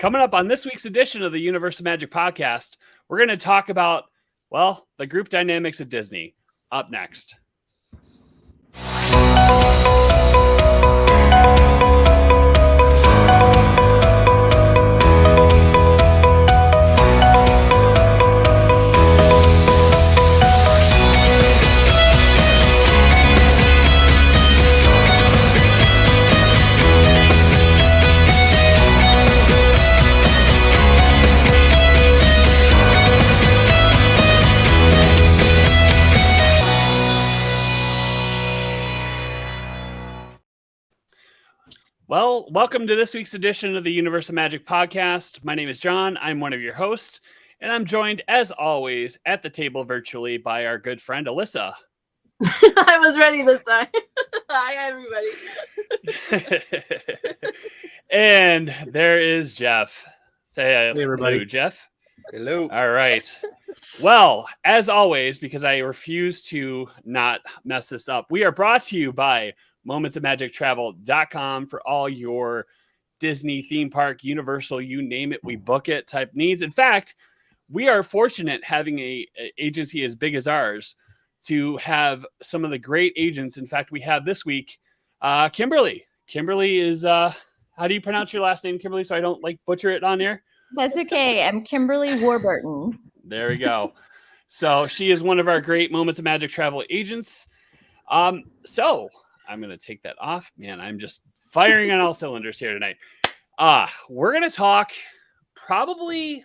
Coming up on this week's edition of the Universe of Magic podcast, we're going to talk about, well, the group dynamics of Disney. Up next. Well, welcome to this week's edition of the Universe of Magic podcast. My name is John. I'm one of your hosts, and I'm joined, as always, at the table virtually by our good friend, Alyssa. I was ready this time. Hi, everybody. And there is Jeff. Say hey, everybody. Hello, Jeff. Hello. All right. Well, as always, because I refuse to not mess this up, we are brought to you by momentsofmagictravel.com for all your Disney, theme park, Universal, you name it, we book it type needs. In fact, we are fortunate having a agency as big as ours to have some of the great agents. In fact, we have this week, Kimberly. Kimberly is, how do you pronounce your last name, Kimberly, so I don't butcher it on here? That's okay. I'm Kimberly Warburton. There we go. So she is one of our great Moments of Magic travel agents. So I'm going to take that off. Man, I'm just firing on all cylinders here tonight. We're going to talk probably,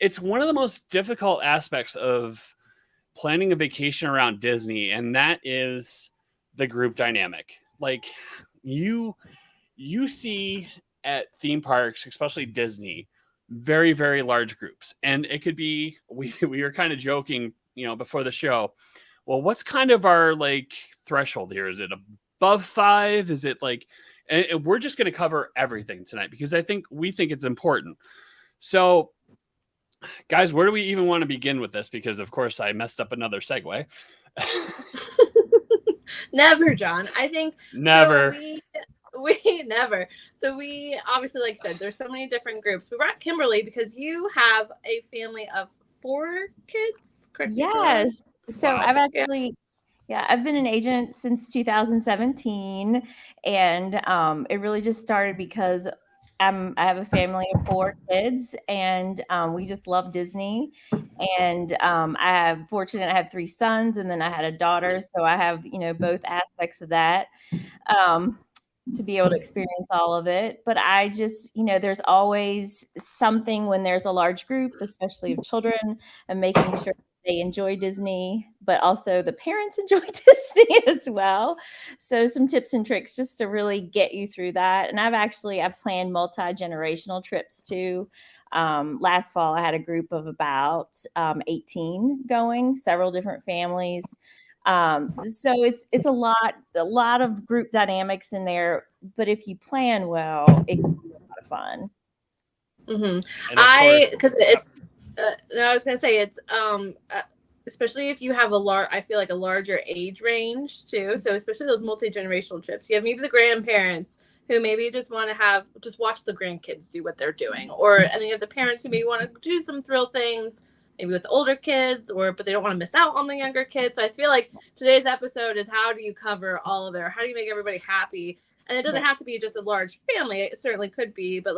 it's one of the most difficult aspects of planning a vacation around Disney, and that is the group dynamic. Like you see at theme parks, especially Disney, very, very large groups. And it could be, we were kind of joking, before the show. Well, what's kind of our threshold here? Is it above 5? Is it and we're just going to cover everything tonight because we think it's important. So guys, where do we even want to begin with this? Because of course I messed up another segue. Never, John. I think never. So we never. So we obviously, like you said, there's so many different groups. We brought Kimberly because you have a family of 4 kids. Correct? Yes. So Wow. I've actually, I've been an agent since 2017, and it really just started because I have a family of 4 kids, and we just love Disney. And I'm fortunate I have 3 sons, and then I had a daughter, so I have both aspects of that to be able to experience all of it. But I just there's always something when there's a large group, especially of children, and making sure they enjoy Disney, but also the parents enjoy Disney as well. So some tips and tricks just to really get you through that. And I've planned multi-generational trips too. Last fall, I had a group of about 18 going, several different families. So it's a lot of group dynamics in there, but if you plan well, it can be a lot of fun. Mm-hmm. I was gonna say it's especially if you have I feel like a larger age range too. So especially those multi-generational trips, you have maybe the grandparents who maybe just want to just watch the grandkids do what they're doing, and then you have the parents who maybe want to do some thrill things, maybe with older kids, but they don't want to miss out on the younger kids. So I feel like today's episode is how do you cover all of it? Or how do you make everybody happy? And it doesn't have to be just a large family. It certainly could be, but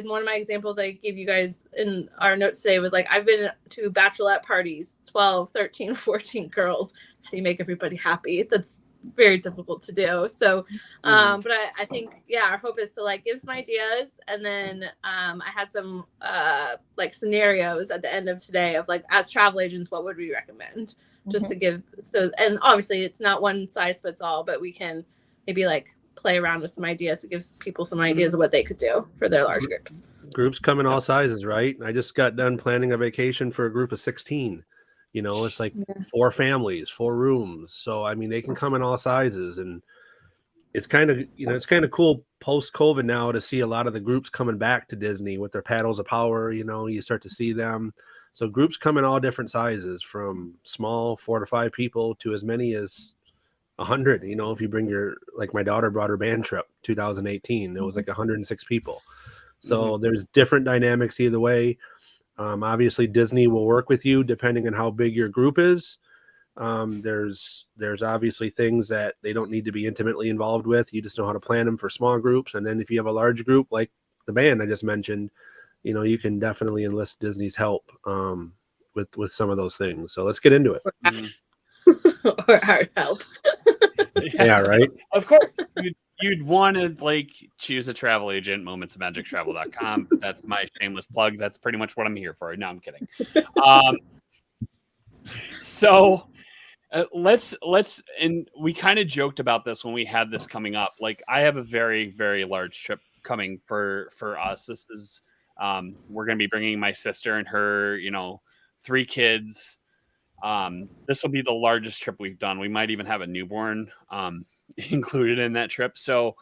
one of my examples I gave you guys in our notes today was I've been to bachelorette parties, 12, 13, 14 girls. How do you make everybody happy? That's very difficult to do. So, but I think, our hope is to give some ideas. And then I had some scenarios at the end of today of as travel agents, what would we recommend? Just to give, and obviously it's not one size fits all, but we can maybe play around with some ideas to give people some ideas of what they could do for their large groups. Groups come in all sizes, right? I just got done planning a vacation for a group of 16. It's 4 families, 4 rooms. So, I mean, they can come in all sizes, and it's kind of cool post-COVID now to see a lot of the groups coming back to Disney with their paddles of power. You start to see them. So groups come in all different sizes, from small 4 to 5 people to as many as 100. If you bring my daughter brought her band trip 2018, it was 106 people. So there's different dynamics either way. Obviously, Disney will work with you depending on how big your group is. There's obviously things that they don't need to be intimately involved with. You just know how to plan them for small groups. And then if you have a large group like the band I just mentioned, you can definitely enlist Disney's help with some of those things. So let's get into it. Or hard help. Yeah, right. Of course, you'd want to like choose a travel agent, momentsofmagictravel.com. That's my shameless plug. That's pretty much what I'm here for. No, I'm kidding. So let's and we kind of joked about this when we had this coming up. Like I have a very, very large trip coming for us. This is we're going to be bringing my sister and her, 3 kids. This will be the largest trip we've done. We might even have a newborn included in that trip. So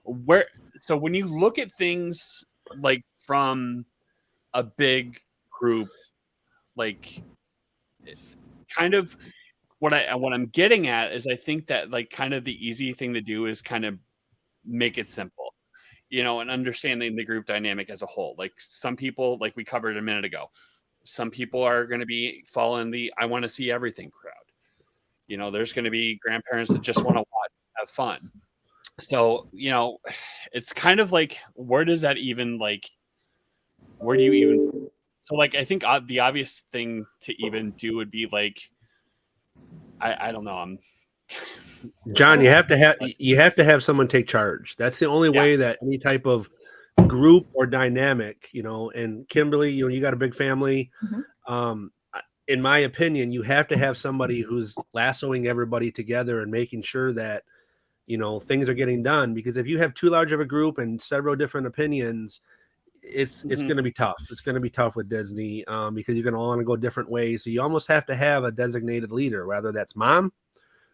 when you look at things like from a big group, like kind of what I'm getting at is I think that like kind of the easy thing to do is kind of make it simple, and understanding the group dynamic as a whole. Like some people, like we covered a minute ago, some people are going to fall in the I want to see everything crowd. There's going to be grandparents that just want to watch, have fun. So, it's kind of like, where does that even where do you even, so like, I think the obvious thing to even do would be like, I don't know. John, you have to have someone take charge. That's the only way that any type of group or dynamic, and Kimberly, you got a big family. In my opinion, you have to have somebody who's lassoing everybody together and making sure that, things are getting done. Because if you have too large of a group and several different opinions, it's going to be tough. It's going to be tough with Disney because you're going to want to go different ways. So you almost have to have a designated leader, whether that's mom,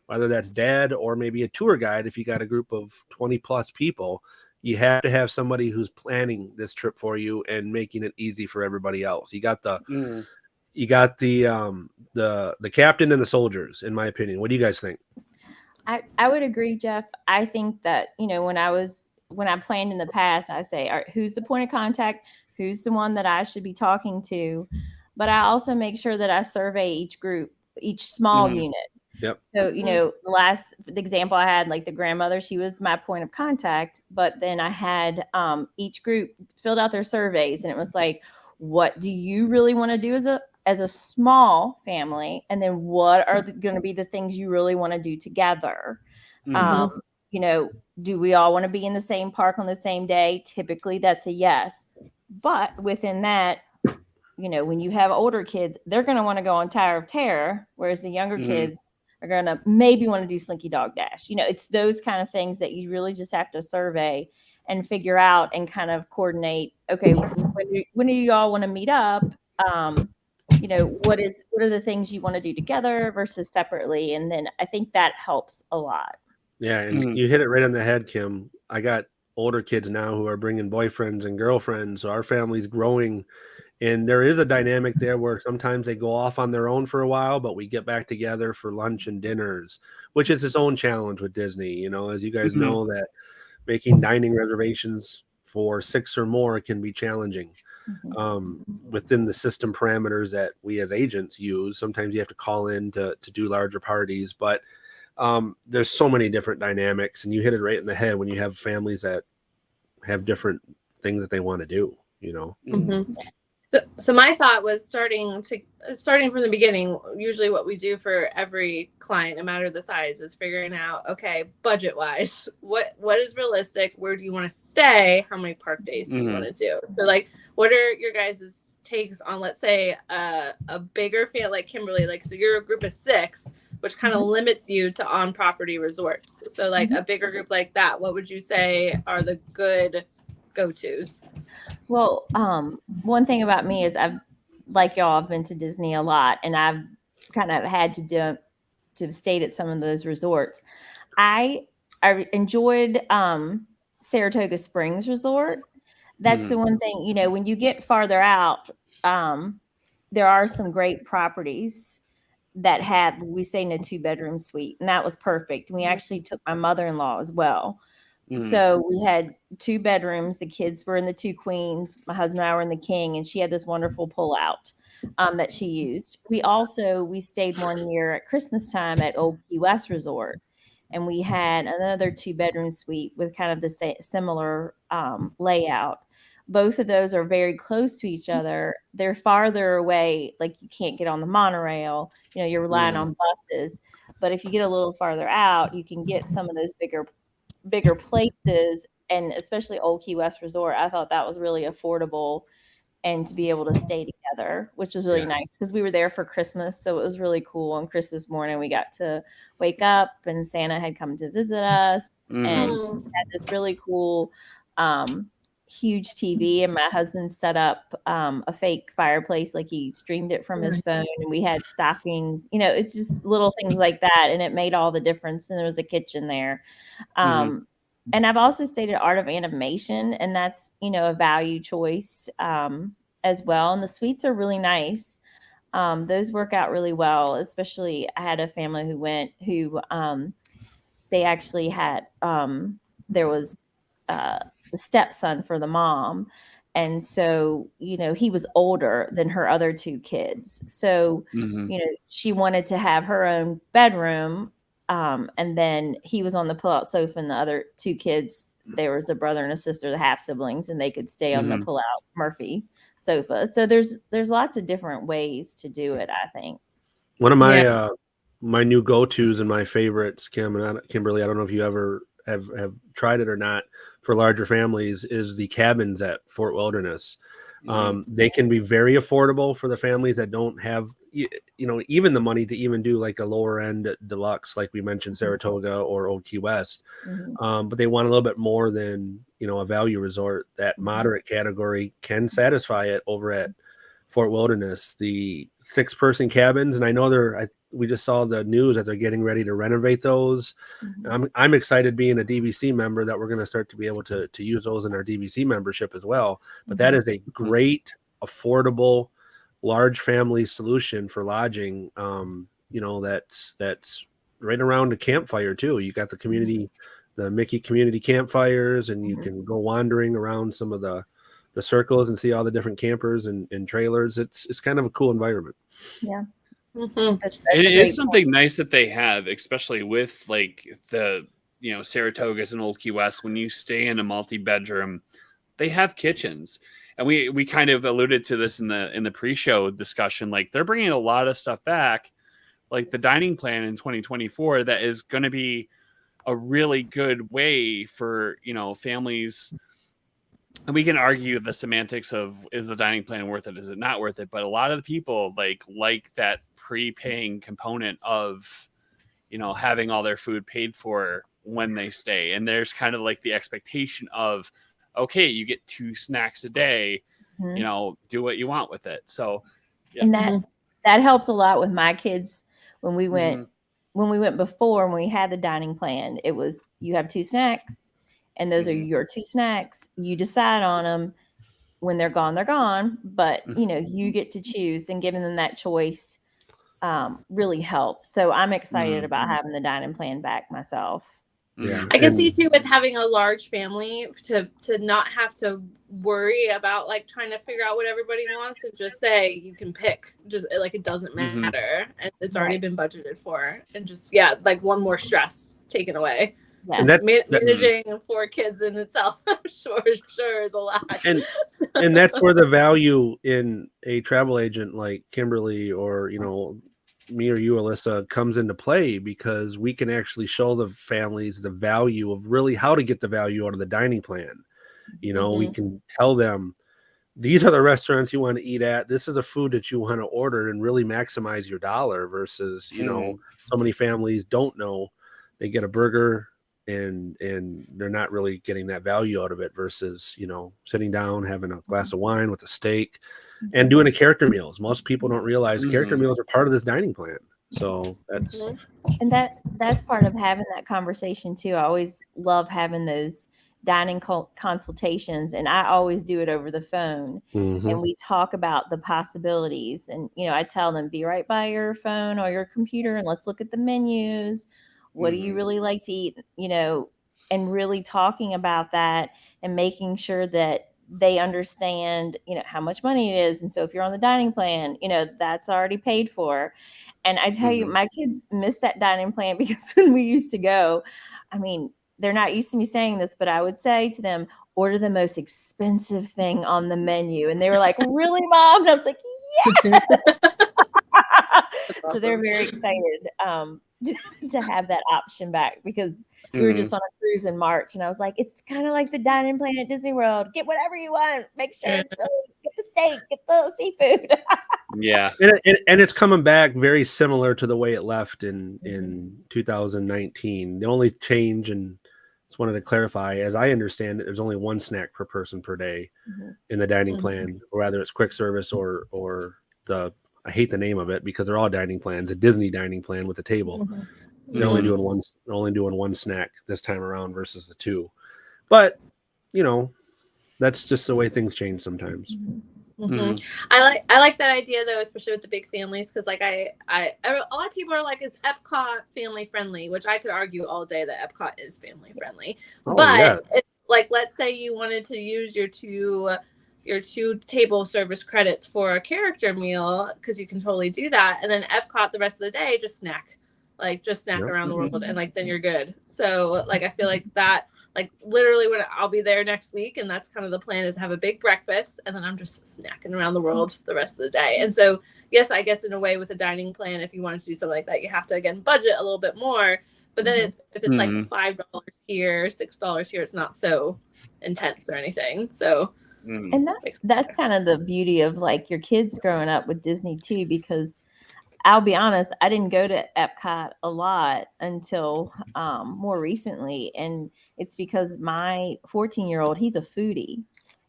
whether that's dad, or maybe a tour guide. If you got a group of 20 plus people, you have to have somebody who's planning this trip for you and making it easy for everybody else. You got the captain and the soldiers, in my opinion. What do you guys think? I would agree, Jeff. I think that, when I planned in the past, I say, all right, who's the point of contact? Who's the one that I should be talking to? But I also make sure that I survey each group, each small unit. Yep. So, the example I had, like the grandmother, she was my point of contact, but then I had each group filled out their surveys, and it was like, what do you really want to do as a small family? And then what are going to be the things you really want to do together? Do we all want to be in the same park on the same day? Typically that's a yes. But within that, when you have older kids, they're going to want to go on Tower of Terror, whereas the younger kids are going to maybe want to do Slinky Dog Dash. It's those kind of things that you really just have to survey and figure out and kind of coordinate. Okay, when do you all want to meet up? What are the things you want to do together versus separately? And then I think that helps a lot. Yeah, and you hit it right on the head, Kim. I got older kids now who are bringing boyfriends and girlfriends. So our family's growing. And there is a dynamic there where sometimes they go off on their own for a while, but we get back together for lunch and dinners, which is its own challenge with Disney. As you guys know, that making dining reservations for 6 or more can be challenging within the system parameters that we as agents use. Sometimes you have to call in to do larger parties, but there's so many different dynamics, and you hit it right in the head when you have families that have different things that they want to do, So my thought was starting from the beginning. Usually what we do for every client, no matter the size, is figuring out, okay, budget wise, what is realistic? Where do you want to stay? How many park days do you want to do? So like, what are your guys' takes on, let's say, a bigger family like Kimberly, so you're a group of 6, which kind of limits you to on-property resorts. So like a bigger group like that, what would you say are the good go-tos? Well, one thing about me is I've been to Disney a lot, and I've kind of had to stay at some of those resorts. I enjoyed Saratoga Springs Resort. That's the one thing, when you get farther out, there are some great properties that we stayed in a 2-bedroom suite, and that was perfect. We actually took my mother-in-law as well. So we had 2 bedrooms. The kids were in the 2 queens. My husband and I were in the king, and she had this wonderful pull out that she used. We stayed one year at Christmas time at Old Key West Resort, and we had another 2-bedroom suite with kind of the similar layout. Both of those are very close to each other. They're farther away, like you can't get on the monorail. You're relying on buses. But if you get a little farther out, you can get some of those bigger places, and especially Old Key West Resort. I thought that was really affordable, and to be able to stay together, which was really nice because we were there for Christmas. So it was really cool. On Christmas morning, we got to wake up and Santa had come to visit us, and had this really cool, huge TV, and my husband set up a fake fireplace, like he streamed it from his phone, and we had stockings. It's just little things like that, and it made all the difference. And there was a kitchen there. And I've also stayed at Art of Animation, and that's a value choice as well. And the suites are really nice. Those work out really well. Especially, I had a family who went they actually had there was the stepson for the mom. And so, he was older than her other 2 kids. So, she wanted to have her own bedroom. And then he was on the pull-out sofa, and the other 2 kids, there was a brother and a sister, the half siblings, and they could stay on the pull-out Murphy sofa. So there's lots of different ways to do it, I think. One of my my new go-tos and my favorites, Kimberly, I don't know if you ever have tried it or not, for larger families, is the cabins at Fort Wilderness. They can be very affordable for the families that don't have, even the money to even do like a lower end deluxe, like we mentioned, Saratoga or Old Key West. But they want a little bit more than, a value resort. That moderate category can satisfy it over at Fort Wilderness. The 6-person cabins, and I know we just saw the news that they're getting ready to renovate those. I'm excited, being a DVC member, that we're going to start to be able to use those in our DVC membership as well. But that is a great, affordable, large family solution for lodging. That's right around a campfire too. You got the community, the Mickey community campfires, and you can go wandering around some of the circles and see all the different campers and trailers. It's kind of a cool environment. Yeah. It is something nice that they have, especially with like the Saratogas and Old Key West. When you stay in a multi-bedroom, they have kitchens, and we kind of alluded to this in the pre-show discussion. Like, they're bringing a lot of stuff back, like the dining plan in 2024, that is going to be a really good way for families. And we can argue the semantics of, is the dining plan worth it? Is it not worth it? But a lot of the people like that prepaying component of, having all their food paid for when they stay. And there's kind of like the expectation of, okay, you get 2 snacks a day, do what you want with it. So, yeah. And that helps a lot with my kids. When we went before, when we had the dining plan, it was, you have 2 snacks. And those are your 2 snacks. You decide on them. When they're gone. But, you get to choose, and giving them that choice really helps. So I'm excited about having the dining plan back myself. Yeah, I can see too, with having a large family, to not have to worry about like trying to figure out what everybody wants, and just say you can pick, just like it doesn't matter, and it's already been budgeted for, and just like one more stress taken away. Yes. And Managing 4 kids in itself, I'm sure is a lot. And that's where the value in a travel agent like Kimberly, or me or you, Alyssa, comes into play, because we can actually show the families the value of really how to get the value out of the dining plan. We can tell them, these are the restaurants you want to eat at. This is a food that you want to order, and really maximize your dollar, versus, so many families don't know. They get a burger, and they're not really getting that value out of it, versus, sitting down, having a glass of wine with a steak, and doing a character meals. Most people don't realize character meals are part of this dining plan. So that's and that's part of having that conversation too. I always love having those dining consultations, and I always do it over the phone. And we talk about the possibilities, and I tell them, be right by your phone or your computer, and let's look at the menus. What do you really like to eat? really talking about that and making sure that they understand, how much money it is. And so if you're on the dining plan, that's already paid for. And I tell you, my kids miss that dining plan because when we used to go, I mean, they're not used to me saying this, but I would say to them, order the most expensive thing on the menu. And they were like, really, Mom? And I was like, yes. So they're very excited to have that option back, because we were just on a cruise in March, and I was like, it's kind of like the dining plan at Disney World. Get whatever you want. Make sure it's really, get the steak, get the seafood. Yeah. And it's coming back very similar to the way it left in 2019. The only change, and just wanted to clarify, as I understand it, there's only one snack per person per day in the dining plan, or rather it's quick service or the, I hate the name of it because they're all dining plans, a Disney dining plan with a table. They're only doing one snack this time around versus the two. But, that's just the way things change sometimes. I like that idea though, especially with the big families, because like a lot of people are like, is Epcot family friendly? Which I could argue all day that Epcot is family friendly. But if, like, let's say you wanted to use your two table service credits for a character meal, because you can totally do that, and then Epcot the rest of the day just snack around the world, and like then you're good. So like I feel like that, like literally when I'll be there next week, and that's kind of the plan, is have a big breakfast, and then I'm just snacking around the world the rest of the day. And so yes, I guess in a way with a dining plan, if you wanted to do something like that, you have to again budget a little bit more. But then if it's like $5 here, $6 here, it's not so intense or anything. So and that's kind of the beauty of like your kids growing up with Disney too, because I'll be honest, I didn't go to Epcot a lot until more recently. And it's because my 14-year-old, he's a foodie.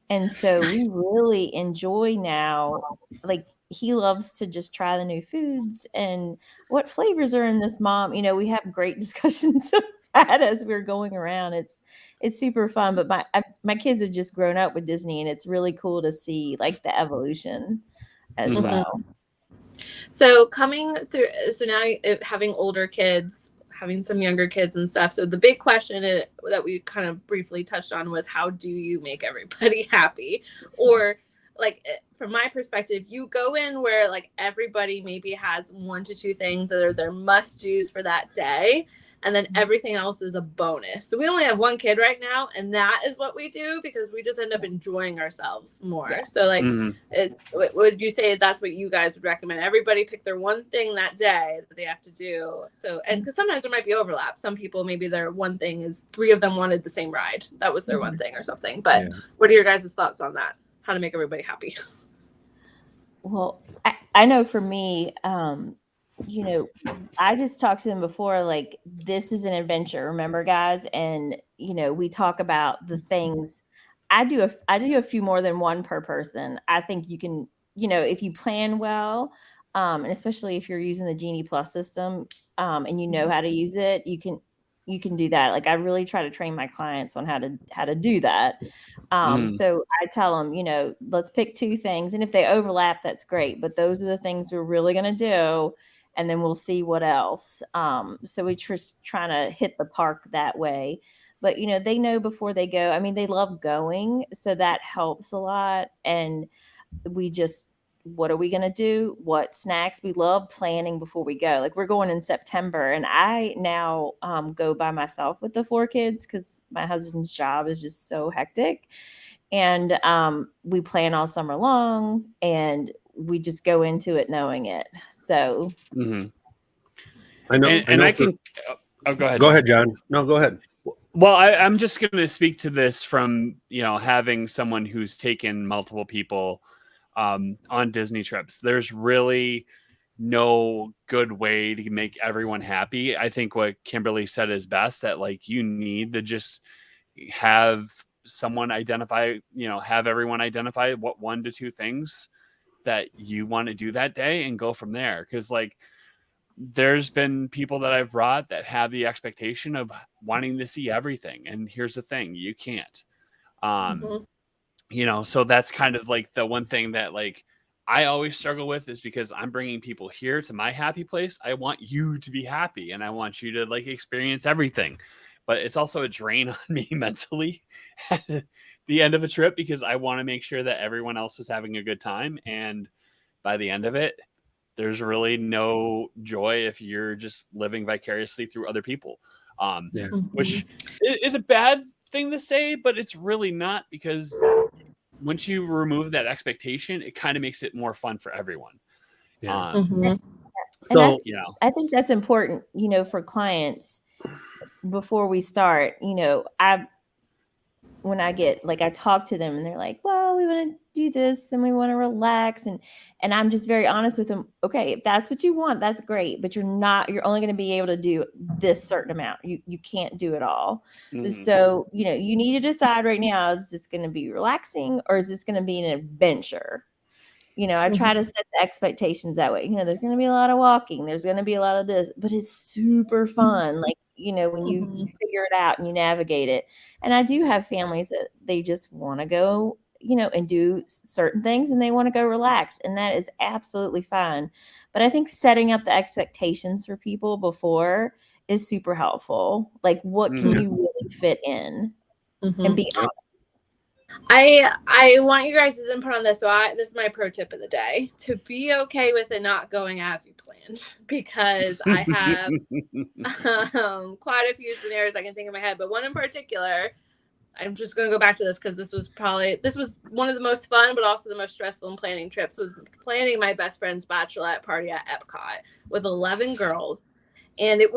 And so we really enjoy now, like he loves to just try the new foods and what flavors are in this, Mom. We have great discussions as we're going around. It's super fun. But my kids have just grown up with Disney, and it's really cool to see like the evolution as well. So coming through, so now having older kids, having some younger kids and stuff. So the big question that we kind of briefly touched on was, how do you make everybody happy? Or like from my perspective, you go in where like everybody maybe has 1 to 2 things that are their must-dos for that day, and then everything else is a bonus. So we only have 1 kid right now, and that is what we do because we just end up enjoying ourselves more. Yeah. So like, would you say that's what you guys would recommend? Everybody pick their one thing that day that they have to do. So, and because sometimes there might be overlap. Some people, maybe their one thing is 3 of them wanted the same ride. That was their one thing or something. But what are your guys' thoughts on that? How to make everybody happy? Well, I know for me, I just talked to them before, like, this is an adventure, remember, guys? And, we talk about the things. I do a few more than one per person. I think you can, if you plan well, and especially if you're using the Genie Plus system, and you know how to use it, you can do that. Like, I really try to train my clients on how to do that. So I tell them, let's pick 2 things. And if they overlap, that's great. But those are the things we're really going to do. And then we'll see what else. So we just trying to hit the park that way. But, they know before they go. I mean, they love going. So that helps a lot. And we just, what are we going to do? What snacks? We love planning before we go. Like, we're going in September. And I now go by myself with the 4 kids because my husband's job is just so hectic. And we plan all summer long. And we just go into it knowing it. So I know. And I can. Oh, go ahead. Go ahead, John. No, go ahead. Well, I'm just going to speak to this from having someone who's taken multiple people on Disney trips. There's really no good way to make everyone happy. I think what Kimberly said is best, that like you need to just have someone identify, have everyone identify what 1 to 2 things that you want to do that day and go from there. Because like there's been people that I've brought that have the expectation of wanting to see everything, and here's the thing, you can't. So that's kind of like the one thing that like I always struggle with, is because I'm bringing people here to my happy place. I want you to be happy, and I want you to like experience everything. but it's also a drain on me mentally at the end of a trip because I want to make sure that everyone else is having a good time. And by the end of it, there's really no joy if you're just living vicariously through other people, which is a bad thing to say, but it's really not, because once you remove that expectation, it kind of makes it more fun for everyone. And So, I think that's important, for clients before we start. When I talk to them and they're like, well, we want to do this and we want to relax. And I'm just very honest with them. Okay, if that's what you want, that's great. But you're only going to be able to do this certain amount. You can't do it all. So, you need to decide right now, is this going to be relaxing or is this going to be an adventure? I try to set the expectations that way. There's going to be a lot of walking. There's going to be a lot of this, but it's super fun. When you figure it out and you navigate it. And I do have families that they just want to go, and do certain things and they want to go relax. And that is absolutely fine. But I think setting up the expectations for people before is super helpful. What can you really fit in and be honest? I want you guys' input on this. So this is my pro tip of the day: to be okay with it not going as you planned, because I have quite a few scenarios I can think of in my head, but one in particular, I'm just going to go back to this because this was one of the most fun, but also the most stressful in planning trips, was planning my best friend's bachelorette party at Epcot with 11 girls. And it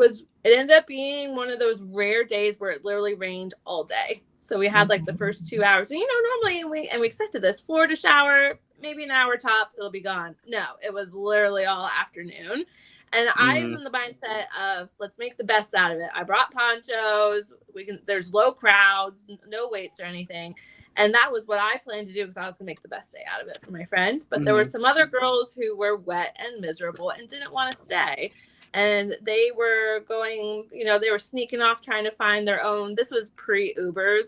ended up being one of those rare days where it literally rained all day. So we had the first 2 hours, and normally, we expected this Florida shower, maybe an hour tops, it'll be gone. No, it was literally all afternoon. And I'm in the mindset of, let's make the best out of it. I brought ponchos. There's low crowds, no waits or anything. And that was what I planned to do, because I was going to make the best day out of it for my friends. But there were some other girls who were wet and miserable and didn't want to stay. And they were going, they were sneaking off trying to find their own. This was pre-Uber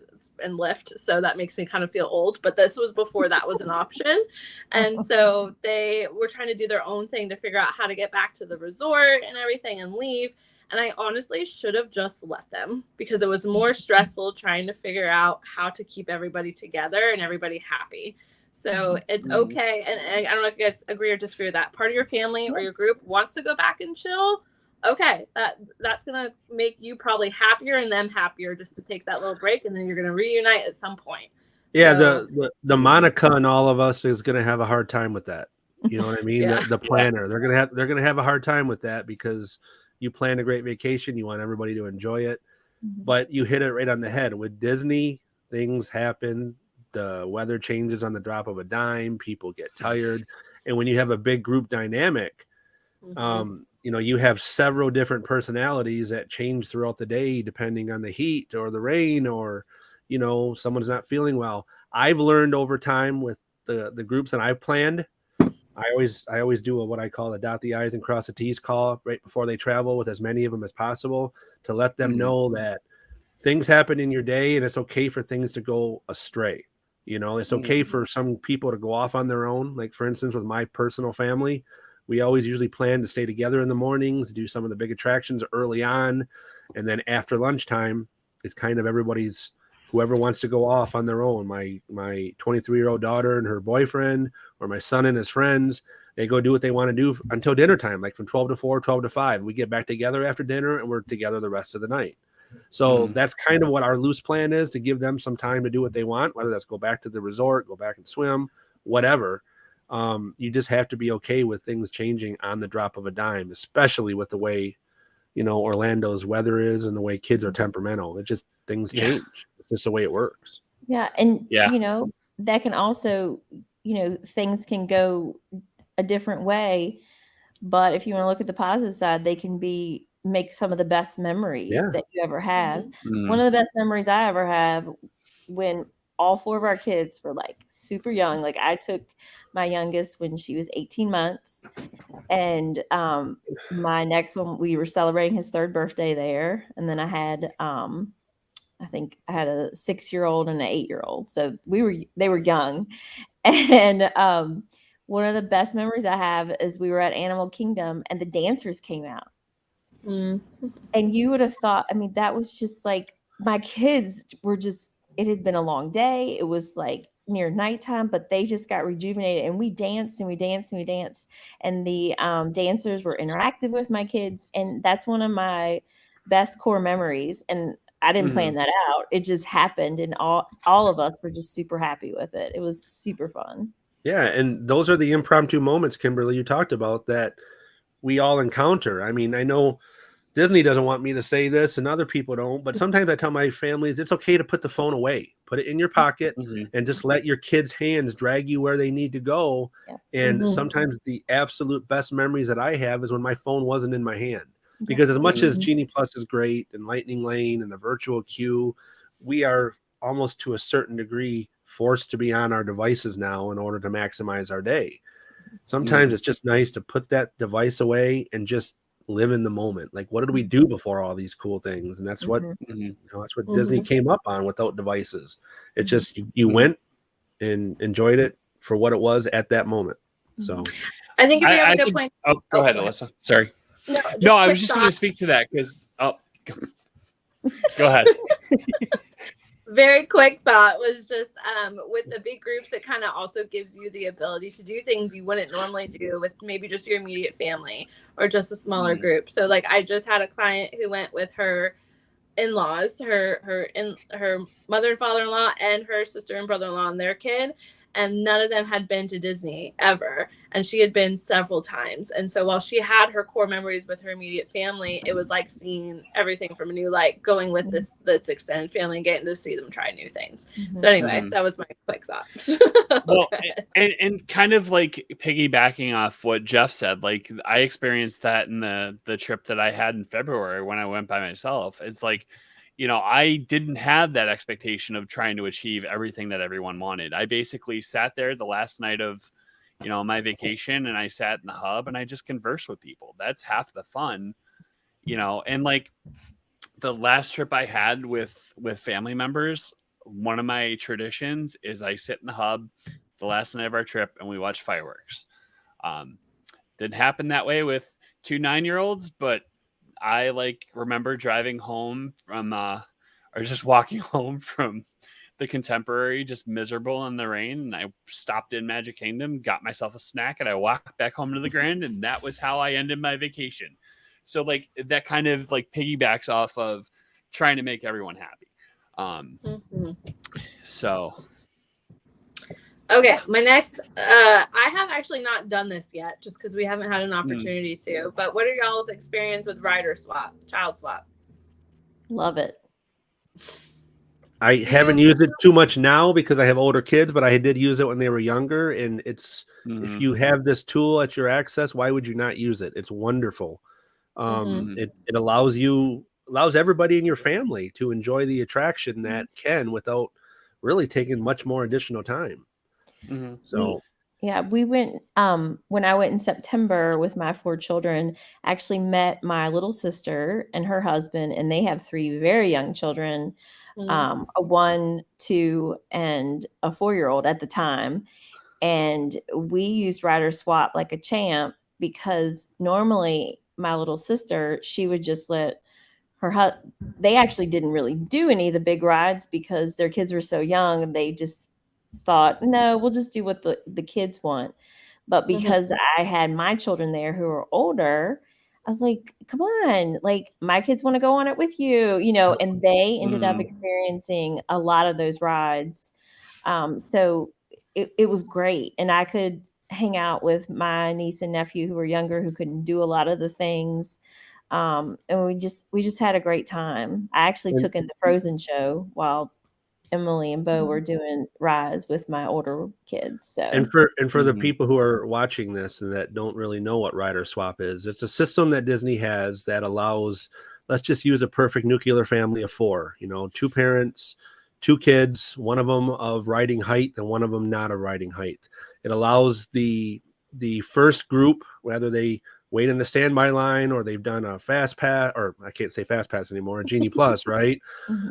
and Lyft, so that makes me kind of feel old. But this was before that was an option. And so they were trying to do their own thing to figure out how to get back to the resort and everything and leave. And I honestly should have just let them, because it was more stressful trying to figure out how to keep everybody together and everybody happy. So it's okay. And I don't know if you guys agree or disagree with that. Part of your family or your group wants to go back and chill. Okay, that's going to make you probably happier and them happier, just to take that little break, and then you're going to reunite at some point. Yeah, so, the Monica and all of us is going to have a hard time with that. You know what I mean? Yeah. The planner, they're going to have a hard time with that, because you plan a great vacation, you want everybody to enjoy it, but you hit it right on the head. With Disney, things happen. The weather changes on the drop of a dime. People get tired. And when you have a big group dynamic, you have several different personalities that change throughout the day, depending on the heat or the rain, or, someone's not feeling well. I've learned over time with the groups that I've planned, I always do what I call a dot the I's and cross the T's call right before they travel, with as many of them as possible, to let them know that things happen in your day and it's okay for things to go astray. It's okay for some people to go off on their own. Like, for instance, with my personal family, we always usually plan to stay together in the mornings, do some of the big attractions early on. And then after lunchtime, it's kind of everybody's, whoever wants to go off on their own. My 23-year-old daughter and her boyfriend, or my son and his friends, they go do what they want to do until dinner time, like from 12 to 4, 12 to 5. We get back together after dinner and we're together the rest of the night. So that's kind of what our loose plan is, to give them some time to do what they want, whether that's go back to the resort, go back and swim, whatever. You just have to be okay with things changing on the drop of a dime, especially with the way, Orlando's weather is and the way kids are temperamental. It just, things change. It's just the way it works. Yeah. And, that can also, things can go a different way. But if you want to look at the positive side, they can make some of the best memories that you ever have. One of the best memories I ever have, when all 4 of our kids were super young. I took my youngest when she was 18 months, and my next one, we were celebrating his 3rd birthday there. And then I had, I think I had a 6-year-old and an 8-year-old. So they were young. And one of the best memories I have is we were at Animal Kingdom and the dancers came out. And you would have thought, I mean, that was just like, my kids were just, it had been a long day. It was like near nighttime, but they just got rejuvenated, and we danced and we danced and we danced. And the dancers were interactive with my kids. And that's one of my best core memories. And I didn't plan that out. It just happened. And all of us were just super happy with it. It was super fun. Yeah. And those are the impromptu moments, Kimberly, you talked about that we all encounter. I mean, I know Disney doesn't want me to say this and other people don't, but sometimes I tell my families it's okay to put the phone away, put it in your pocket, and just let your kids' hands drag you where they need to go. Yeah. And sometimes the absolute best memories that I have is when my phone wasn't in my hand. Because as much as Genie Plus is great and Lightning Lane and the virtual queue, we are almost to a certain degree forced to be on our devices now in order to maximize our day. Sometimes it's just nice to put that device away and just live in the moment. Like, what did we do before all these cool things? And that's what that's what Disney came up on without devices. It just you went and enjoyed it for what it was at that moment. So I think if you have a good point. Oh, go ahead, Alyssa. Sorry. No, I was just going to speak to that because go ahead. Very quick thought was just with the big groups, it kind of also gives you the ability to do things you wouldn't normally do with maybe just your immediate family or just a smaller group. So like I just had a client who went with her in-laws, her mother and father-in-law and her sister and brother-in-law and their kid, and none of them had been to Disney ever, and she had been several times. And so while she had her core memories with her immediate family, it was like seeing everything from a new light, going with this extended family and getting to see them try new things. So anyway, that was my quick thought. Well, and kind of like piggybacking off what Jeff said, like I experienced that in the trip that I had in February when I went by myself. It's like, I didn't have that expectation of trying to achieve everything that everyone wanted. I basically sat there the last night of, my vacation, and I sat in the hub and I just conversed with people. That's half the fun, and like the last trip I had with family members, one of my traditions is I sit in the hub the last night of our trip and we watch fireworks. Didn't happen that way with 2 9-year-olds, but I remember driving home from or just walking home from the Contemporary, just miserable in the rain, and I stopped in Magic Kingdom, got myself a snack, and I walked back home to the Grand, and that was how I ended my vacation. So that kind of piggybacks off of trying to make everyone happy. So okay, my next I have actually not done this yet just because we haven't had an opportunity to, but what are y'all's experience with child swap? Love it. I haven't used it too much now because I have older kids, but I did use it when they were younger. And it's if you have this tool at your access, why would you not use it? It's wonderful. It allows everybody in your family to enjoy the attraction that can without really taking much more additional time. So we went when I went in September with my 4 children, actually met my little sister and her husband, and they have 3 very young children, a 1, 2, and a 4-year-old at the time. And we used Rider Swap like a champ because normally my little sister, she would just let they actually didn't really do any of the big rides because their kids were so young, and they just thought, no, we'll just do what the kids want. But because I had my children there who were older, I was like, come on, my kids want to go on it with you, and they ended up experiencing a lot of those rides. So it was great. And I could hang out with my niece and nephew who were younger, who couldn't do a lot of the things. And we just had a great time. I actually took in the Frozen show while Emily and Bo were doing rides with my older kids. So and for the people who are watching this and that don't really know what Rider Swap is, it's a system that Disney has that allows, let's just use a perfect nuclear family of 4, 2 parents, 2 kids, one of them of riding height and one of them not of riding height. It allows the first group, whether they wait in the standby line or they've done a fast pass, or I can't say fast pass anymore, a Genie Plus, right?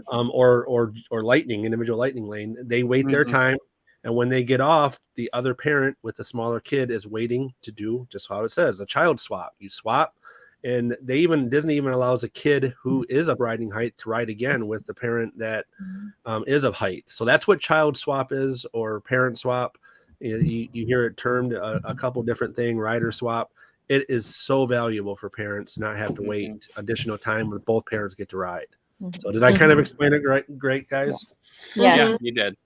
Or lightning, individual lightning lane. They wait their time, and when they get off, the other parent with the smaller kid is waiting to do just how it says, a child swap. You swap, And Disney even allows a kid who is of riding height to ride again with the parent that is of height. So that's what child swap is, or parent swap. You hear it termed a couple different things, rider swap. It is so valuable for parents to not have to wait additional time when both parents get to ride. So did I kind of explain it great, guys? Yeah, you did.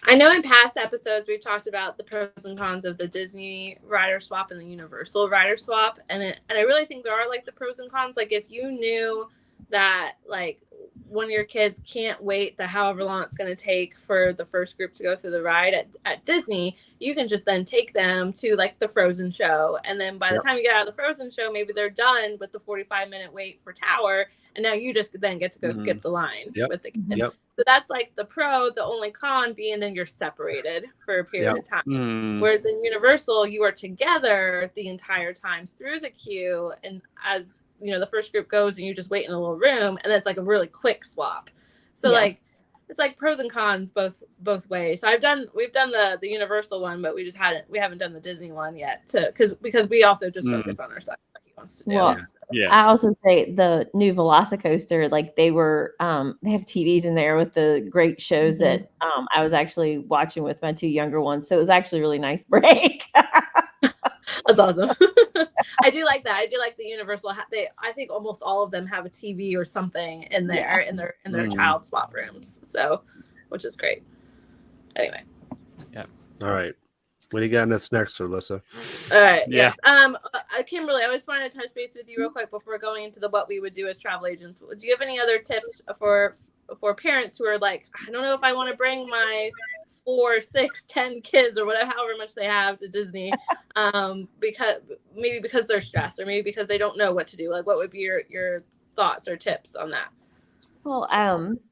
I know in past episodes we've talked about the pros and cons of the Disney rider swap and the Universal rider swap, and I really think there are like the pros and cons. Like if you knew that like one of your kids can't wait the however long it's going to take for the first group to go through the ride at Disney, you can just then take them to like the Frozen show, and then by the time you get out of the Frozen show, maybe they're done with the 45-minute wait for Tower, and now you just then get to go skip the line with the kids. So that's like the pro. The only con being then you're separated for a period of time. Whereas in Universal, you are together the entire time through the queue. And as you know, the first group goes and you just wait in a little room, and it's like a really quick swap. So like it's like pros and cons both ways. So we've done the Universal one, but we haven't done the Disney one yet because we also just focus on our son. Well, I also say the new Velocicoaster, like they have TVs in there with the great shows that I was actually watching with my two younger ones. So it was actually a really nice break. That's awesome. I do like that. I do like the Universal. I think almost all of them have a TV or something in there in their child swap rooms. So, which is great. Anyway. Yeah. All right. What do you got next, Alyssa? All right. Yes. Kimberly, I just wanted to touch base with you real quick before going into what we would do as travel agents. Do you have any other tips for parents who are like, I don't know if I want to bring my 4, 6, 10 kids or whatever, however much they have to Disney, because they're stressed, or maybe because they don't know what to do. Like, what would be your thoughts or tips on that? Well,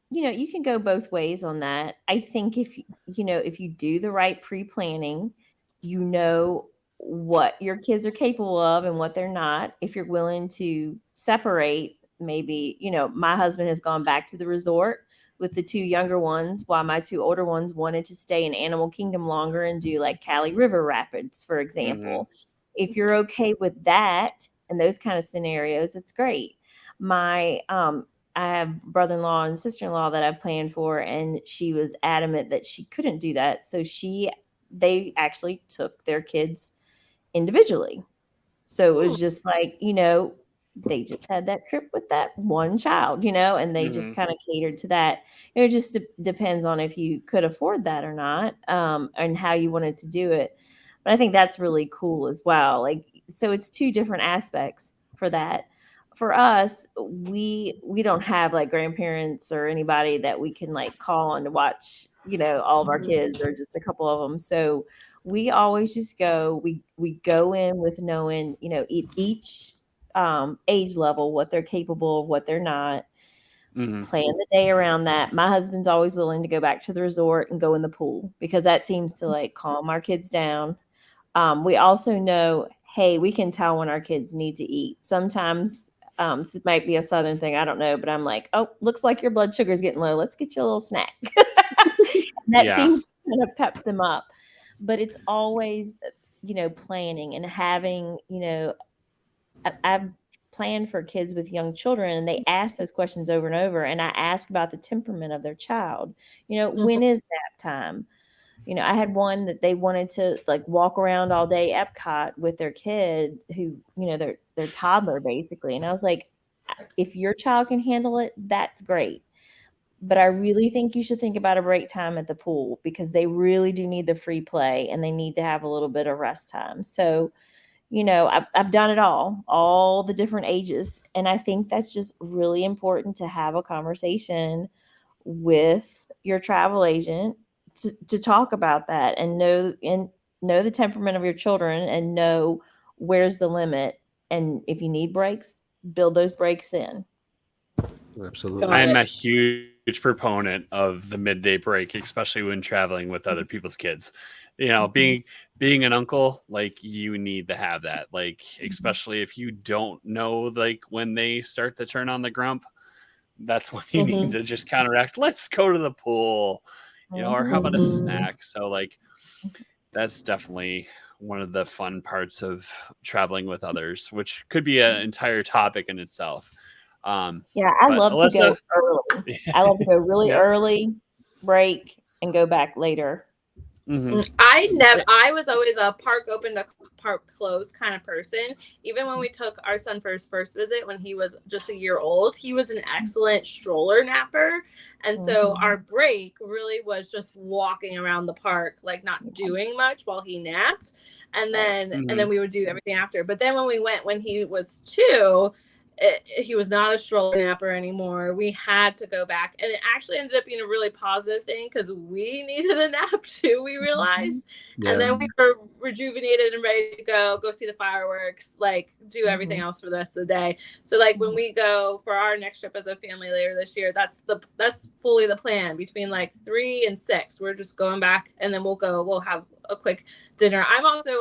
you can go both ways on that. I think if you do the right pre-planning, you know what your kids are capable of and what they're not. If you're willing to separate, maybe, my husband has gone back to the resort with the 2 younger ones, while my 2 older ones wanted to stay in Animal Kingdom longer and do like Cali River Rapids, for example. If you're okay with that and those kind of scenarios, it's great. I have brother-in-law and sister-in-law that I planned for, and she was adamant that she couldn't do that. So they actually took their kids individually. So it was just like, they just had that trip with that one child, and they just kind of catered to that. It just depends on if you could afford that or not, and how you wanted to do it. But I think that's really cool as well. Like, so it's 2 different aspects for that. For us, we don't have like grandparents or anybody that we can like call on to watch, all of our kids, or just a couple of them. So we always just go, we go in with knowing, each age level, what they're capable of, what they're not. Plan the day around that. My husband's always willing to go back to the resort and go in the pool, because that seems to like calm our kids down. We also know, hey, we can tell when our kids need to eat. Sometimes this might be a Southern thing, I don't know, but I'm like, oh, looks like your blood sugar's getting low. Let's get you a little snack. That seems to kind of pep them up. But it's always, planning and having, I've planned for kids with young children, and they ask those questions over and over. And I ask about the temperament of their child. When is nap time? I had one that they wanted to like walk around all day Epcot with their kid who, their toddler basically. And I was like, if your child can handle it, that's great. But I really think you should think about a break time at the pool, because they really do need the free play and they need to have a little bit of rest time. So, I've done it all the different ages. And I think that's just really important to have a conversation with your travel agent to talk about that and know the temperament of your children and know where's the limit. And if you need breaks, build those breaks in. Absolutely. I'm a huge proponent of the midday break, especially when traveling with other people's kids. Being an uncle, like, you need to have that, like, especially if you don't know, like, when they start to turn on the grump, that's when you need to just counteract. Let's go to the pool, or how about a snack? So, like, that's definitely one of the fun parts of traveling with others, which could be an entire topic in itself. Yeah, I love to go early. I love to go really early, break, and go back later. Mm-hmm. I was always a park open to park closed kind of person. Even when we took our son for his first visit when he was just a year old, he was an excellent stroller napper. And so our break really was just walking around the park, like not doing much while he napped. And then we would do everything after. But then when he was 2, he was not a stroller napper anymore. We had to go back, and it actually ended up being a really positive thing because we needed a nap too, we realized. And then we were rejuvenated and ready to go see the fireworks, like do everything else for the rest of the day. So like when we go for our next trip as a family later this year, that's fully the plan. Between like 3 and 6, we're just going back, and then we'll have a quick dinner. I'm also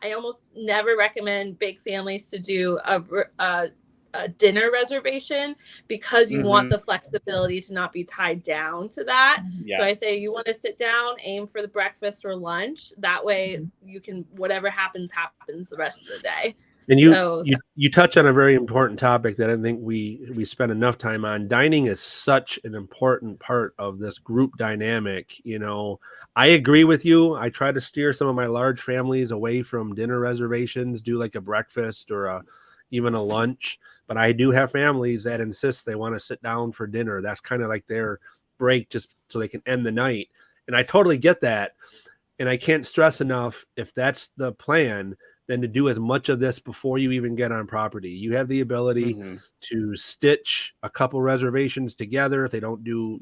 I almost never recommend big families to do a dinner reservation because you want the flexibility to not be tied down to that. Yes. So I say you want to sit down, aim for the breakfast or lunch. That way you can, whatever happens the rest of the day. And you touch on a very important topic that I think we spend enough time on. Dining is such an important part of this group dynamic. You know, I agree with you. I try to steer some of my large families away from dinner reservations, do like a breakfast or even a lunch. But I do have families that insist they want to sit down for dinner. That's kind of like their break, just so they can end the night. And I totally get that. And I can't stress enough, if that's the plan, then to do as much of this before you even get on property. You have the ability to stitch a couple reservations together. If they don't do,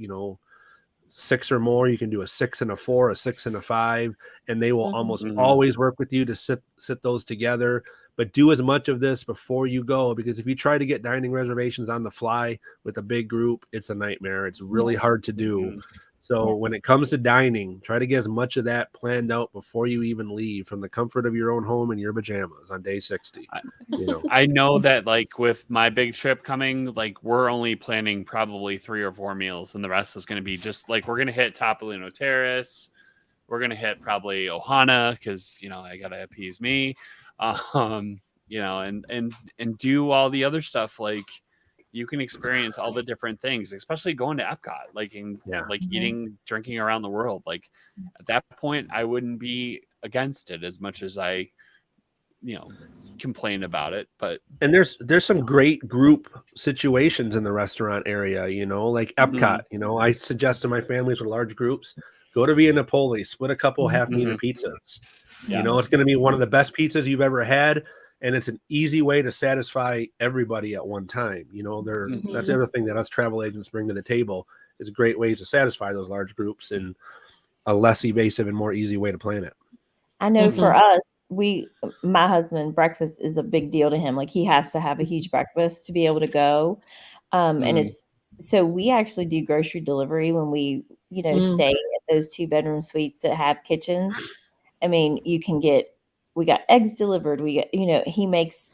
6 or more, you can do a 6 and a 4, a 6 and a 5, and they will almost always work with you to sit those together. But do as much of this before you go, because if you try to get dining reservations on the fly with a big group, it's a nightmare. It's really hard to do. So when it comes to dining, try to get as much of that planned out before you even leave, from the comfort of your own home in your pajamas on day 60. I know that, like, with my big trip coming, like, we're only planning probably 3 or 4 meals, and the rest is going to be just like, we're going to hit Topolino Terrace. We're going to hit probably Ohana because, I got to appease me. And do all the other stuff. Like, you can experience all the different things, especially going to Epcot, eating, drinking around the world. Like, at that point, I wouldn't be against it as much as I, complain about it. And there's some great group situations in the restaurant area, like Epcot. I suggest to my families with large groups, go to Via Napoli, split a couple half-meter pizzas. Yes. It's going to be one of the best pizzas you've ever had, and it's an easy way to satisfy everybody at one time. That's the other thing that us travel agents bring to the table, is great ways to satisfy those large groups in a less evasive and more easy way to plan it. I know for us, my husband, breakfast is a big deal to him. Like, he has to have a huge breakfast to be able to go. And so we actually do grocery delivery when we, stay at those 2-bedroom suites that have kitchens. I mean, we got eggs delivered. We get, he makes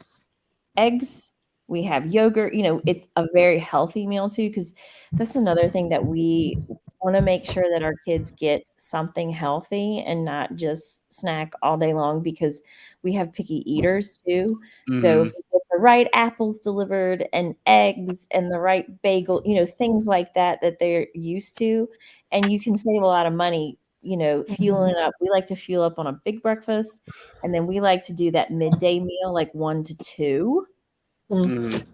eggs. We have yogurt. It's a very healthy meal too, because that's another thing that we want to make sure that our kids get something healthy and not just snack all day long, because we have picky eaters too. So if you get the right apples delivered and eggs and the right bagel, things like that they're used to, and you can save a lot of money, fueling up. We like to fuel up on a big breakfast, and then we like to do that midday meal, like 1 to 2. And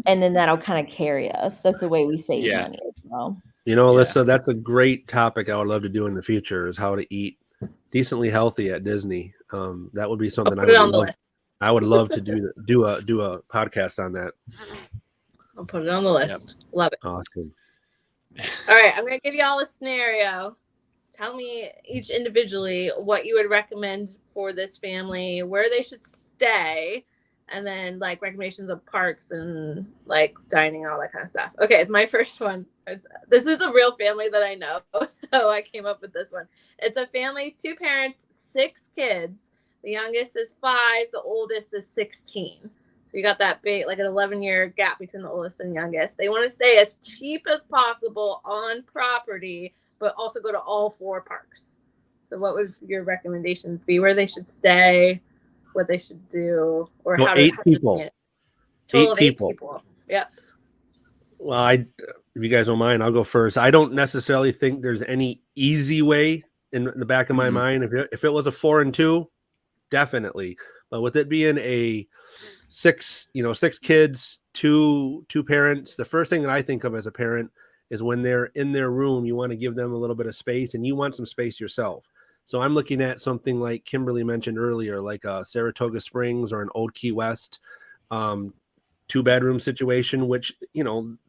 then that'll kind of carry us. That's the way we save money as well. Alyssa, that's a great topic I would love to do in the future, is how to eat decently healthy at Disney. That would be something I would love to do a podcast on that. I'll put it on the list. Yep. Love it. Awesome. All right, I'm going to give you all a scenario. Tell me each individually what you would recommend for this family, where they should stay, and then like recommendations of parks and like dining, all that kind of stuff. Okay, it's my first one. This is a real family that I know, so I came up with this one. It's a family, 2 parents, 6 kids. The youngest is 5, the oldest is 16. So you got that big, like an 11-year gap between the oldest and youngest. They want to stay as cheap as possible on property, but also go to all 4 parks. So what would your recommendations be? Where they should stay, what they should do, or So how to 8 people. Total of 8 people. people. Yeah. Well, if you guys don't mind, I'll go first. I don't necessarily think there's any easy way in the back of my mind. If it was a 4 and 2, definitely. But with it being a 6 kids, two parents, the first thing that I think of as a parent is when they're in their room, you want to give them a little bit of space, and you want some space yourself. So I'm looking at something like Kimberly mentioned earlier, like a Saratoga Springs or an Old Key West, 2-bedroom situation, which,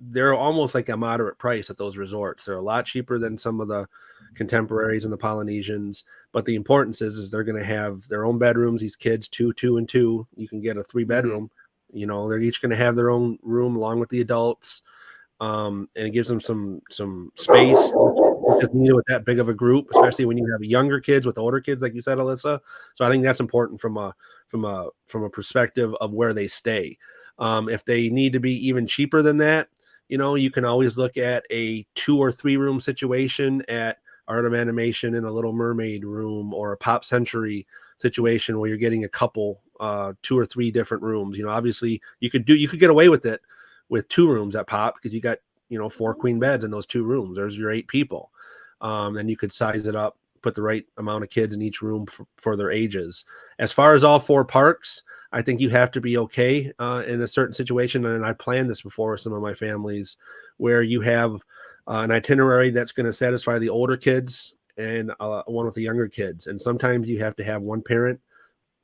they're almost like a moderate price at those resorts. They're a lot cheaper than some of the contemporaries and the Polynesians. But the importance is they're going to have their own bedrooms. These kids, 2, 2, and 2. You can get a 3-bedroom. They're each going to have their own room along with the adults. And it gives them some space, which is needed with that big of a group, especially when you have younger kids with older kids, like you said, Alyssa. So I think that's important from a perspective of where they stay. If they need to be even cheaper than that, you can always look at a 2 or 3 room situation at Art of Animation in a Little Mermaid room, or a Pop Century situation where you're getting a couple, 2 or 3 different rooms. Obviously you could get away with it with 2 rooms at Pop, because you got 4 queen beds in those 2 rooms. There's your 8 people. And you could size it up, put the right amount of kids in each room for their ages. As far as all 4 parks, I think you have to be okay in a certain situation. And I planned this before with some of my families, where you have an itinerary that's going to satisfy the older kids and one with the younger kids. And sometimes you have to have one parent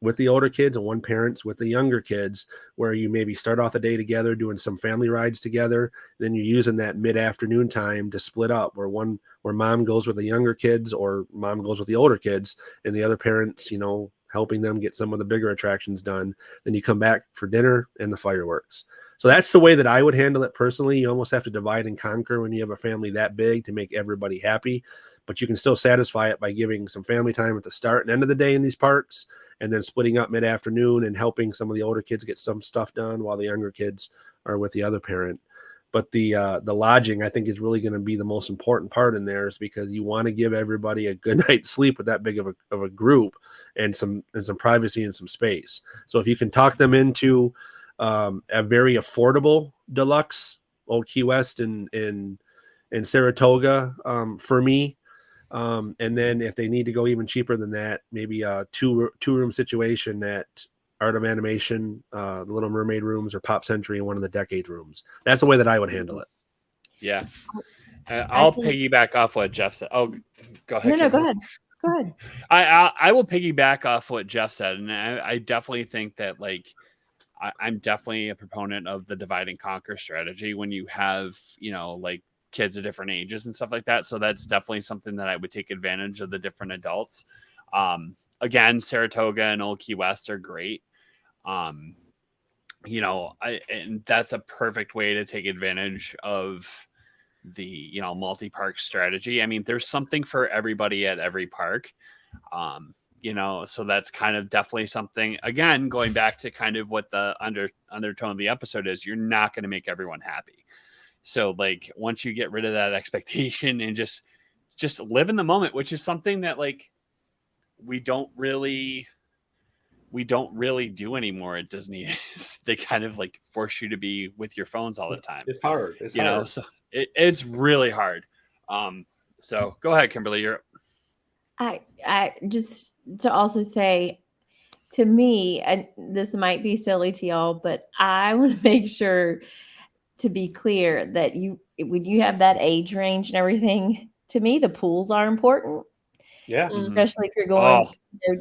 with the older kids and one parent with the younger kids, where you maybe start off the day together doing some family rides together. Then you're using that mid-afternoon time to split up, where mom goes with the younger kids or mom goes with the older kids, and the other parents, helping them get some of the bigger attractions done. Then you come back for dinner and the fireworks. So that's the way that I would handle it personally. You almost have to divide and conquer when you have a family that big to make everybody happy, but you can still satisfy it by giving some family time at the start and end of the day in these parks, and then splitting up mid-afternoon and helping some of the older kids get some stuff done while the younger kids are with the other parent. But the lodging, I think, is really going to be the most important part in there, is because you want to give everybody a good night's sleep with that big of a group, and some privacy and some space. So if you can talk them into a very affordable deluxe, Old Key West in Saratoga, for me. And then if they need to go even cheaper than that, maybe a two-room situation at Art of Animation, the Little Mermaid rooms, or Pop Century in one of the Decade rooms. That's the way that I would handle it. Yeah. I'll piggyback off what Jeff said. Oh, go ahead. No, go ahead. Go ahead. I will piggyback off what Jeff said. And I definitely think that, I'm definitely a proponent of the divide and conquer strategy when you have, kids of different ages and stuff like that. So that's definitely something that I would take advantage of the different adults. Again, Saratoga and Old Key West are great. And that's a perfect way to take advantage of the, multi-park strategy. I mean, there's something for everybody at every park. So that's kind of definitely something, again, going back to kind of what the undertone of the episode is, you're not going to make everyone happy. So once you get rid of that expectation and just live in the moment, which is something that we don't really do anymore at Disney. They kind of force you to be with your phones all the time. It's hard. So it's really hard. So go ahead, Kimberly. I just to also say, to me, and this might be silly to y'all, but I want to make sure to be clear that when you have that age range and everything, to me, the pools are important. Yeah. Especially if you're going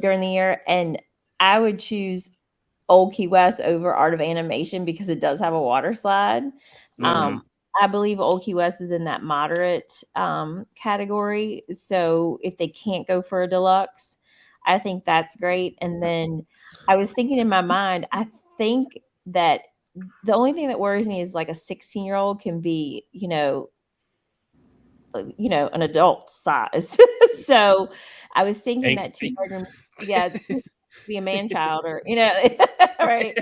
during the year. And I would choose Old Key West over Art of Animation because it does have a water slide. I believe Old Key West is in that moderate category. So if they can't go for a deluxe, I think that's great. And then I was thinking in my mind, I think that the only thing that worries me is a 16-year-old can be, an adult size. So I was thinking that 2-bedroom, be a man child or, right.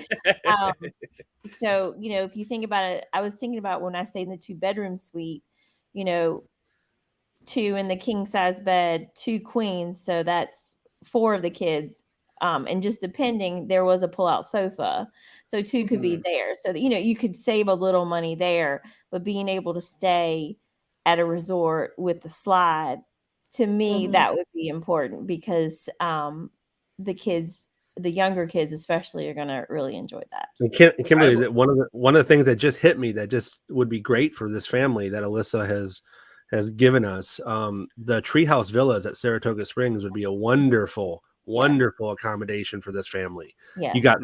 So, if you think about it, I was thinking about when I say in the 2-bedroom suite, 2 in the king size bed, 2 queens, so that's 4 of the kids. And just depending, there was a pull-out sofa, so 2 could be there. So that, you could save a little money there, but being able to stay at a resort with the slide, to me, that would be important because the younger kids especially are going to really enjoy that. And Kimberly, that one of the things that just hit me that just would be great for this family that Alyssa has given us, the treehouse villas at Saratoga Springs would be a wonderful accommodation for this family. Yeah. You got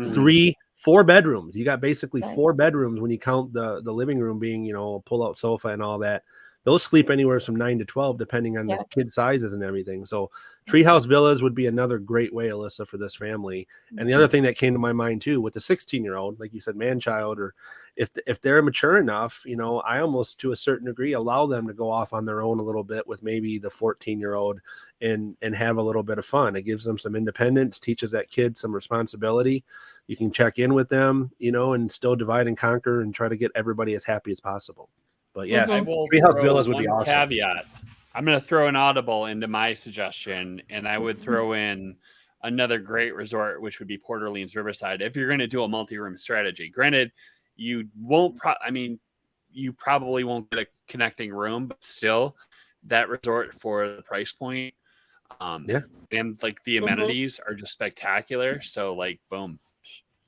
4 bedrooms. You got basically 4 bedrooms when you count the living room being, a pull-out sofa and all that. Those sleep anywhere from 9 to 12, depending on the kid sizes and everything. So treehouse villas would be another great way, Alyssa, for this family. And the other thing that came to my mind too, with the 16-year-old, like you said, man-child, or if they're mature enough, I almost to a certain degree allow them to go off on their own a little bit with maybe the 14-year-old and have a little bit of fun. It gives them some independence, teaches that kid some responsibility. You can check in with them, and still divide and conquer and try to get everybody as happy as possible. But yeah, treehouse villas would be awesome. Caveat. I'm going to throw an audible into my suggestion, and I would throw in another great resort, which would be Port Orleans Riverside. If you're going to do a multi-room strategy, granted, you won't. You probably won't get a connecting room, but still, that resort for the price point, and like the amenities are just spectacular. So, like, boom.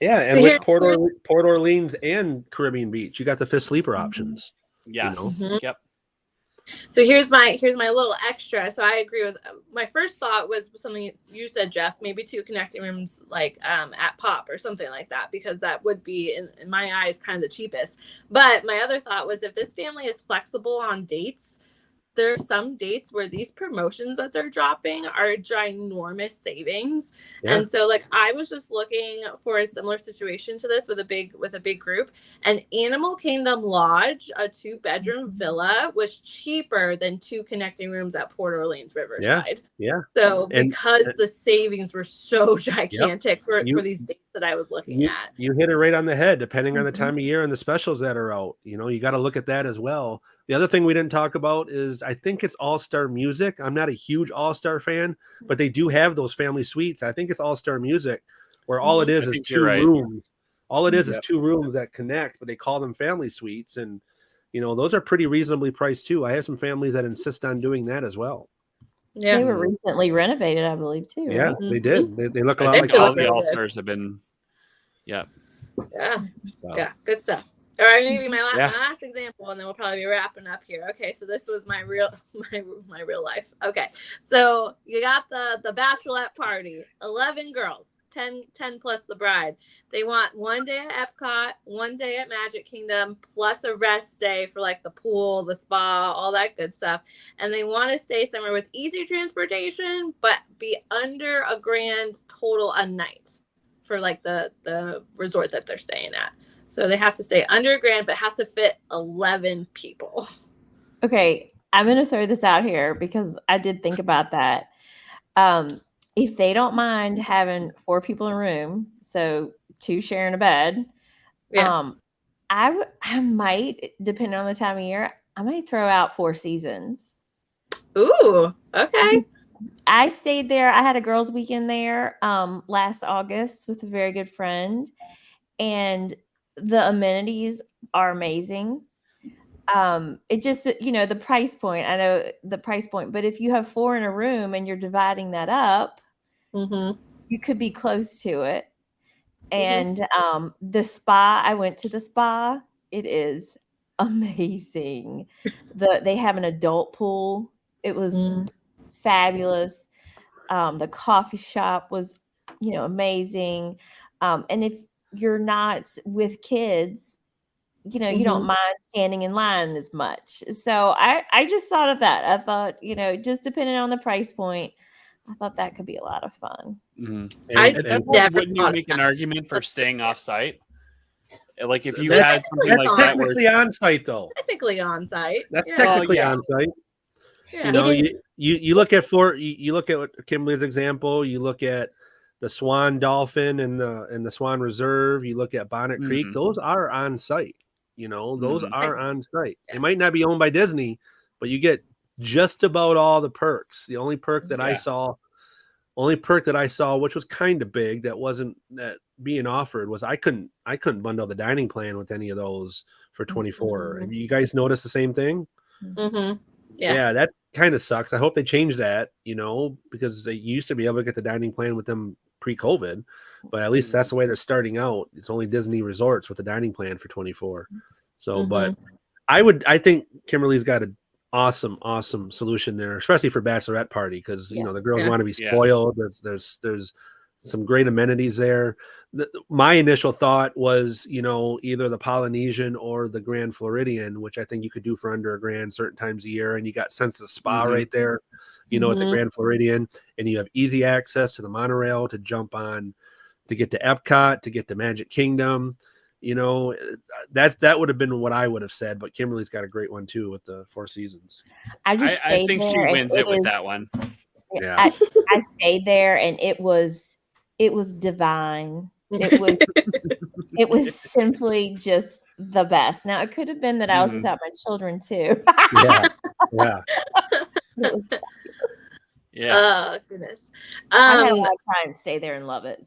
Yeah, and with Port Orleans and Caribbean Beach, you got the 5th sleeper options. Yes. Yep. So here's my little extra. So I agree with my first thought was something you said, Jeff, maybe 2 connecting rooms like at Pop or something like that, because that would be in my eyes kind of the cheapest. But my other thought was if this family is flexible on dates, there are some dates where these promotions that they're dropping are ginormous savings. Yeah. And so like I was just looking for a similar situation to this with a big group, and Animal Kingdom Lodge, a 2-bedroom villa, was cheaper than 2 connecting rooms at Port Orleans Riverside. Yeah. So because the savings were so gigantic for these dates that I was looking at. You hit it right on the head, depending on the time of year and the specials that are out. You got to look at that as well. The other thing we didn't talk about is I think it's All-Star Music. I'm not a huge All-Star fan, but they do have those family suites. I think it's All-Star Music, where all it is 2 rooms. All it is 2 rooms that connect, but they call them family suites. And, those are pretty reasonably priced too. I have some families that insist on doing that as well. Yeah. They were recently renovated, I believe, too. Right? Yeah, they did. They look a lot like all the All-Stars have been. Yeah. Yeah. So. Yeah. Good stuff. All right, maybe my last example, and then we'll probably be wrapping up here. Okay, so this was my real life. Okay, so you got the bachelorette party, 11 girls, 10 plus the bride. They want 1 day at Epcot, 1 day at Magic Kingdom, plus a rest day for like the pool, the spa, all that good stuff. And they want to stay somewhere with easy transportation, but be under $1,000 total a night for like the resort that they're staying at. So they have to stay under $1,000, but it has to fit 11 people. Okay, I'm going to throw this out here because I did think about that. If they don't mind having 4 people in a room, so 2 sharing a bed, I might, depending on the time of year, I might throw out 4 Seasons. Ooh, okay. I stayed there. I had a girls' weekend there last August with a very good friend, and the amenities are amazing. It just, the price point, I know the price point, but if you have 4 in a room and you're dividing that up, you could be close to it. And the spa, I went to the spa. It is amazing. They have an adult pool. It was fabulous. The coffee shop was, amazing. And if you're not with kids, you don't mind standing in line as much. So I just thought of that. I thought, just depending on the price point, I thought that could be a lot of fun. Wouldn't you make an argument for staying off site? Like if you had something like that, technically on site though. Technically on site. That's technically on site. Yeah. You look at you look at Kimberly's example. You look at the Swan Dolphin and the Swan Reserve. You look at Bonnet Creek. Those are on site. Those are on site. They might not be owned by Disney, but you get just about all the perks. The only perk that I Yeah. saw, which was kind of big, that wasn't that being offered, was I couldn't bundle the dining plan with any of those for 24. Have you guys noticed the same thing? Mm-hmm. Yeah, that kind of sucks. I hope they change that, because they used to be able to get the dining plan with them pre-COVID, but at least that's the way they're starting out. It's only Disney resorts with the dining plan for 24. So, but I think Kimberly's got an awesome solution there, especially for bachelorette party, because the girls want to be spoiled. There's some great amenities there. My initial thought was, either the Polynesian or the Grand Floridian, which I think you could do for under $1,000 certain times a year. And you got Census Spa right there, at the Grand Floridian, and you have easy access to the monorail to jump on, to get to Epcot, to get to Magic Kingdom. That would have been what I would have said, but Kimberly's got a great one too with the Four Seasons. I think she wins it with that one. Yeah. I stayed there and it was divine. It was simply just the best. Now it could have been that I was without my children too. Yeah. It was Yeah. Oh goodness. I had a lot of time to stay there and love it.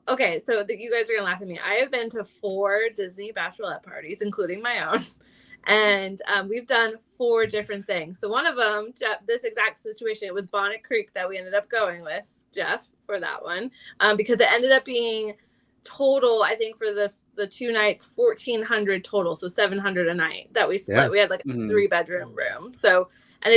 Okay, so you guys are gonna laugh at me. I have been to 4 Disney bachelorette parties, including my own, and we've done 4 different things. So one of them, Jeff, this exact situation, it was Bonnet Creek that we ended up going with Jeff for that one, because it ended up being total, I think, for the 2 nights, 1,400 total, so 700 a night that we split. We had like a 3-bedroom room, so. And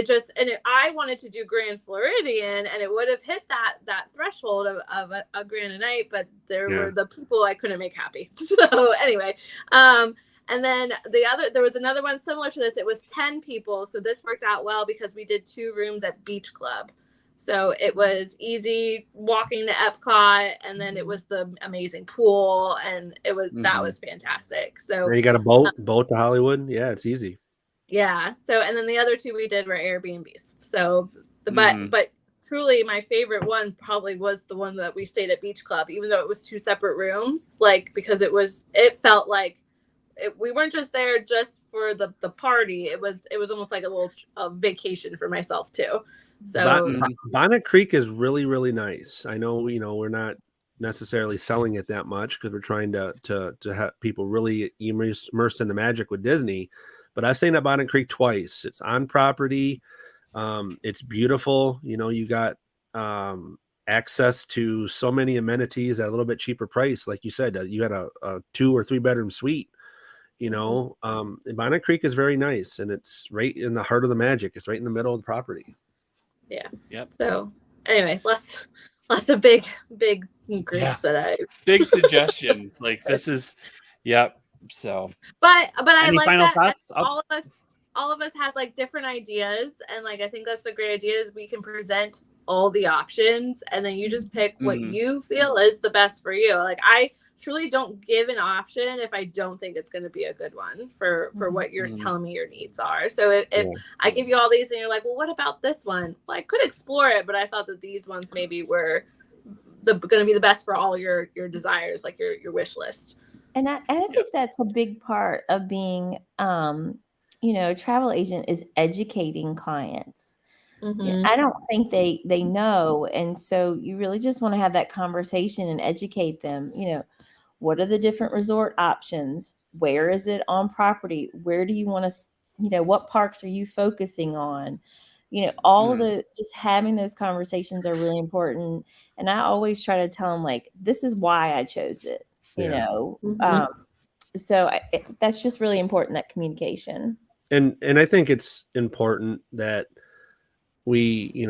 I wanted to do Grand Floridian, and it would have hit that threshold of a grand a night, but there were the people I couldn't make happy. So anyway, and then there was another one similar to this. It was 10 people, so this worked out well because we did 2 rooms at Beach Club. So it was easy walking to Epcot, and then it was the amazing pool, and that was fantastic. So and you got a boat to Hollywood. Yeah, it's easy. Yeah. So, and then the other 2 we did were Airbnbs. So, but truly my favorite one probably was the one that we stayed at Beach Club, even though it was 2 separate rooms, because it felt like we weren't just there just for the party. It was almost like a little vacation for myself too. So Bonnet Creek is really, really nice. I know, we're not necessarily selling it that much because we're trying to have people really immersed in the magic with Disney. But I've stayed at Bonnet Creek twice. It's on property. It's beautiful. You got access to so many amenities at a little bit cheaper price. Like you said, you had a 2 or 3 bedroom suite. Bonnet Creek is very nice, and it's right in the heart of the magic. It's right in the middle of the property. Yeah. Yep. So anyway, lots of big groups big suggestions. Like this is, yep. So, but I any like final that thoughts? all of us had like different ideas, and I think that's the great idea is we can present all the options, and then you just pick what you feel is the best for you. I truly don't give an option if I don't think it's going to be a good one for what you're telling me your needs are. So if I give you all these and you're like, well, what about this one? Well, I could explore it, but I thought that these ones maybe were going to be the best for all your desires, like your wish list. And I think that's a big part of being, a travel agent is educating clients. I don't think they know. And so you really just want to have that conversation and educate them. What are the different resort options? Where is it on property? Where do you want to, what parks are you focusing on? All of just having those conversations are really important. And I always try to tell them, this is why I chose it. So that's just really important, that communication. And I think it's important that we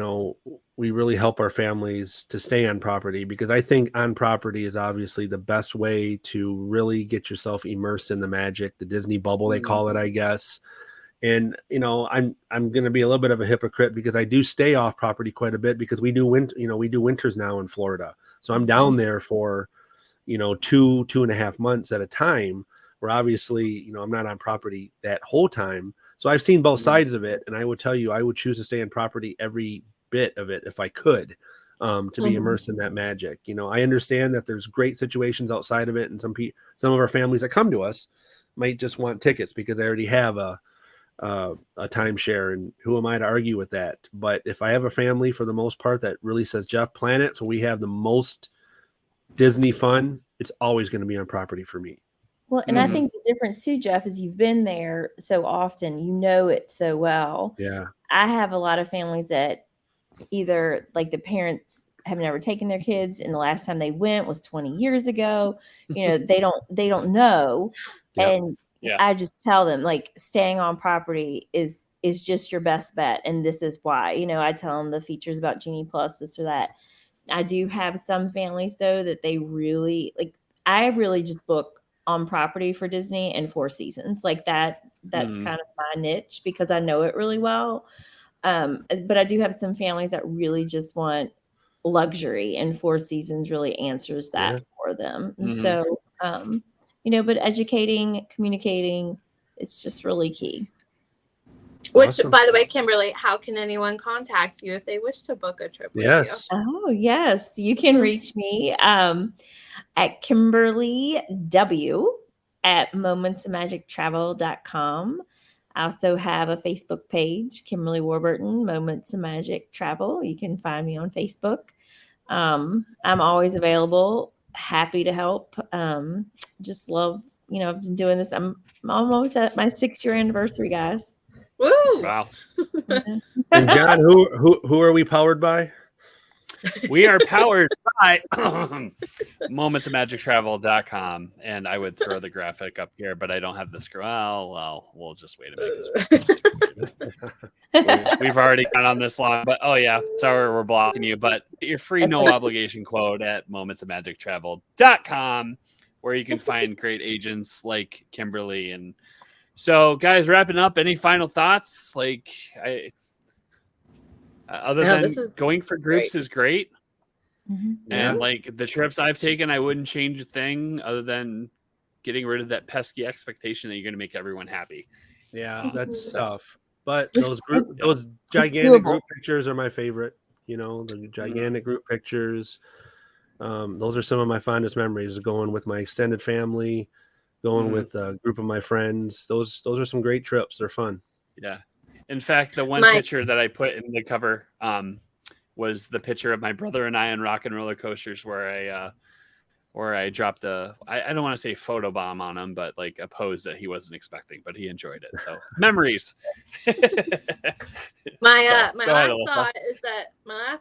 really help our families to stay on property, because I think on property is obviously the best way to really get yourself immersed in the magic, the Disney bubble, they call it, I guess. And, I'm going to be a little bit of a hypocrite because I do stay off property quite a bit because we do winters now in Florida. So I'm down there for 2.5 months at a time, where obviously, I'm not on property that whole time. So I've seen both sides of it. And I would tell you, I would choose to stay on property every bit of it if I could, to be immersed in that magic. I understand that there's great situations outside of it. And some of our families that come to us might just want tickets because they already have a a timeshare, and who am I to argue with that? But if I have a family, for the most part, that really says, Jeff, plan it so we have the most Disney fun, it's always going to be on property for me. Well, and I think the difference too, Jeff, is you've been there so often, you know it so well. Yeah. I have a lot of families that either like the parents have never taken their kids, and the last time they went was 20 years ago. You know, they don't know. Yep. And I just tell them, like, staying on property is just your best bet, and this is why. You know, I tell them the features about Genie Plus, this or that. I do have some families though that they really like. I really just book on property for Disney and Four Seasons, like that. That's kind of my niche because I know it really well. But I do have some families that really just want luxury, and Four Seasons really answers that for them. And so, you know, but educating, communicating, it's just really key. Which, by the way, Kimberly, how can anyone contact you if they wish to book a trip with you? Oh, yes. You can reach me at Kimberly W at momentsofmagictravel.com. I also have a Facebook page, Kimberly Warburton, Moments of Magic Travel. You can find me on Facebook. I'm always available, happy to help. Just love, you know, I've been doing this. I'm almost at my 6-year anniversary, guys. Woo! Wow. And John, who are we powered by? We are powered by momentsofmagictravel.com. And I would throw the graphic up here, but I don't have the scroll. Well, we'll just wait a minute. We've already gone on this long, but sorry, we're blocking you. But your free no obligation quote at momentsofmagictravel.com, where you can find great agents like Kimberly. And so, guys, wrapping up, any final thoughts? Like, other than going for groups is great. And like the trips I've taken, I wouldn't change a thing other than getting rid of that pesky expectation that you're going to make everyone happy. Yeah, that's tough. But those gigantic group pictures are my favorite. You know, the gigantic group pictures. Those are some of my fondest memories, going with my extended family, going with a group of my friends. Those are some great trips. They're fun. Yeah. In fact, the one picture that I put in the cover was the picture of my brother and I on Rock and Roller Coasters, where I dropped I don't want to say photobomb on him, but like a pose that he wasn't expecting, but he enjoyed it. So memories. My last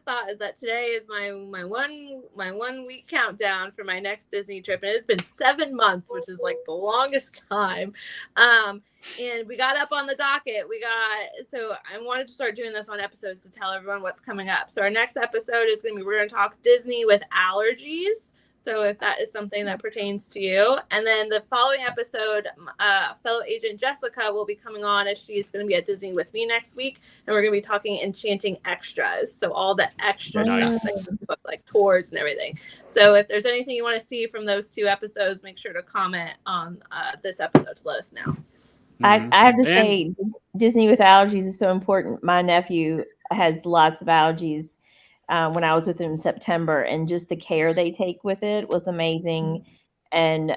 thought is that today is my 1 week countdown for my next Disney trip, and it's been 7 months, which is like the longest time. And we got up on the docket. So I wanted to start doing this on episodes to tell everyone what's coming up. So our next episode is we're going to talk Disney with allergies. So if that is something that pertains to you. And then the following episode, fellow agent Jessica will be coming on, as she's going to be at Disney with me next week. And we're going to be talking enchanting extras. So all the extra stuff, like tours and everything. So if there's anything you want to see from those 2 episodes, make sure to comment on this episode to let us know. I have to say, Disney with allergies is so important. My nephew has lots of allergies. When I was with him in September, and just the care they take with it was amazing. And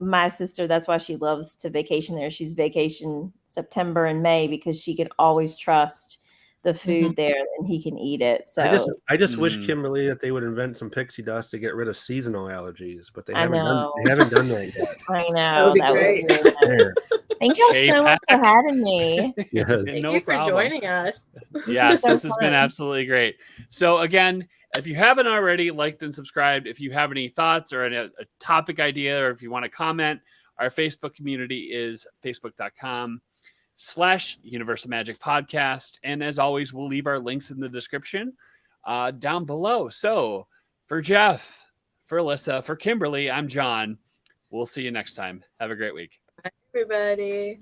my sister, that's why she loves to vacation there. She's vacation September and May because she can always trust the food there and he can eat it. So I just wish, Kimberly, that they would invent some pixie dust to get rid of seasonal allergies, but they haven't done that yet. I know. That would be great. Thank you so much for having me. Thank you for joining us. Yes, this has been absolutely great. So again, if you haven't already liked and subscribed, if you have any thoughts or a topic idea, or if you want to comment, our Facebook community is facebook.com/Universal Magic Podcast. And as always, we'll leave our links in the description down below. So for Jeff, for Alyssa, for Kimberly, I'm John. We'll see you next time. Have a great week. Bye, everybody.